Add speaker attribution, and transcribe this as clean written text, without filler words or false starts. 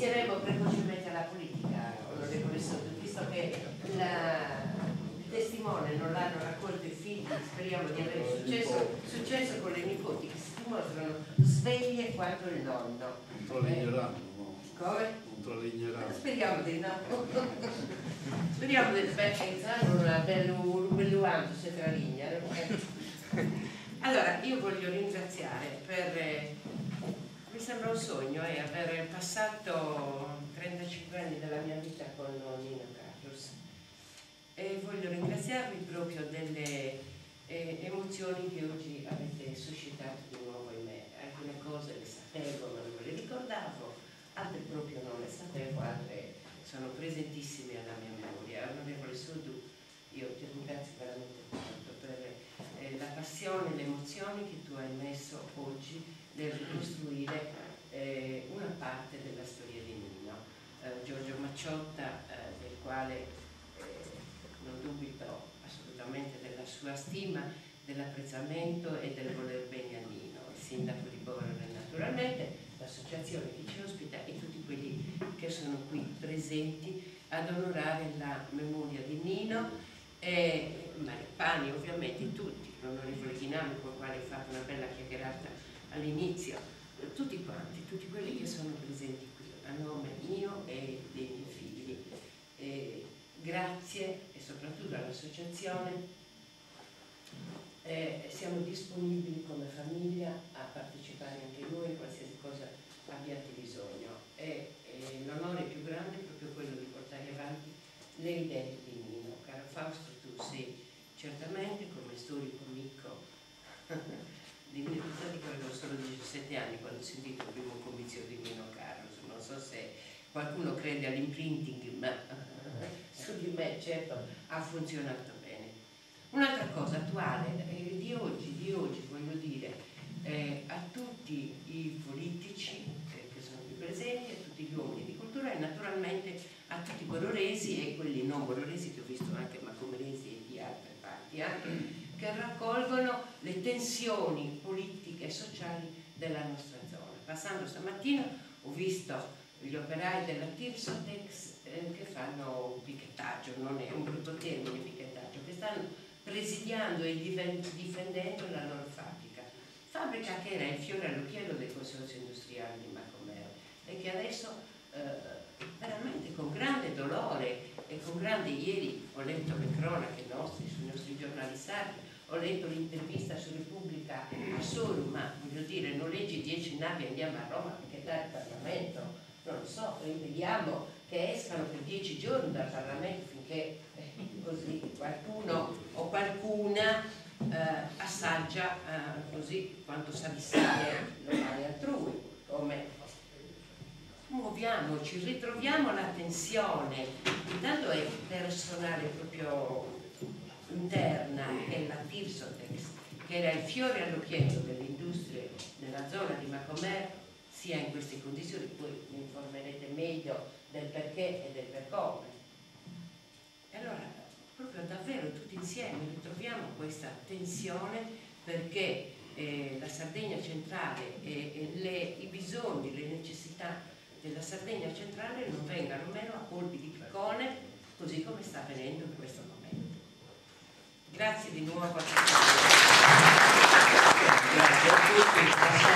Speaker 1: inizieremo precocemente la politica, onorevole Soto, visto che il testimone non l'hanno raccolto i figli, speriamo di avere successo con le nipoti che si dimostrano sveglie quanto il nonno.
Speaker 2: Non traligneranno, no?
Speaker 1: Come?
Speaker 2: Non traligneranno.
Speaker 1: Speriamo di no. Speriamo di pensare un belluanto se tralignano. Allora, io voglio ringraziare mi sembra un sogno aver passato 35 anni della mia vita con Nino Carlos e voglio ringraziarvi proprio delle emozioni che oggi avete suscitato di nuovo in me. Alcune cose le sapevo ma non me le ricordavo, altre proprio non le sapevo, altre sono presentissime alla mia memoria. Onorevole Sodu, io ti ringrazio veramente tanto per la passione e le emozioni che tu hai messo oggi nel ricostruire una parte della storia di Nino. Giorgio Macciotta, del quale non dubito assolutamente della sua stima, dell'apprezzamento e del voler bene a Nino, il sindaco di Borore naturalmente, l'associazione che ci ospita e tutti quelli che sono qui presenti ad onorare la memoria di Nino e Mario Pani, ovviamente tutti, l'onorevole Chinami con il quale hai fatto una bella chiacchierata all'inizio, tutti quanti, tutti quelli che sono presenti qui, a nome mio e dei miei figli. Grazie e soprattutto all'associazione. Siamo disponibili come famiglia a partecipare anche noi a qualsiasi cosa abbiate bisogno. L'onore più grande è proprio quello di portare avanti le idee di Nino. Caro Fausto, tu sei certamente come storico amico di avevo solo 17 anni quando ho sentito il primo comizio di Nino Carlos. Non so se qualcuno crede all'imprinting, ma su di me certo ha funzionato bene. Un'altra cosa attuale di oggi voglio dire a tutti i politici che sono qui presenti, a tutti gli uomini di cultura e naturalmente a tutti i bororesi e quelli non bororesi che ho visto anche macomeresi e di altre parti anche, che raccolgono le tensioni politiche e sociali della nostra zona. Passando stamattina ho visto gli operai della Tirsotex che fanno un picchettaggio, non è un brutto termine picchettaggio, che stanno presidiando e difendendo la loro fabbrica che era il fiore all'occhiello del consorzio industriale di Macomero e che adesso veramente con grande dolore e con grande, ieri ho letto le cronache nostre sui nostri giornali sardi, ho letto l'intervista su Repubblica a Soru, ma voglio dire, non leggi 10 navi e andiamo a Roma perché dà il Parlamento, non lo so, vediamo che escano per 10 giorni dal Parlamento finché così qualcuno o qualcuna assaggia così quanto sa di stare lo male altrui, come muoviamoci, ritroviamo la tensione, intanto è personale proprio interna della Tirsotex, che era il fiore all'occhiello delle industrie nella zona di Macomero, sia in queste condizioni, poi mi informerete meglio del perché e del per come. E allora proprio davvero tutti insieme ritroviamo questa tensione perché la Sardegna centrale e i bisogni, le necessità della Sardegna centrale non vengano meno a colpi di piccone, così come sta avvenendo in questo momento. Grazie di nuovo a tutti. Grazie a tutti.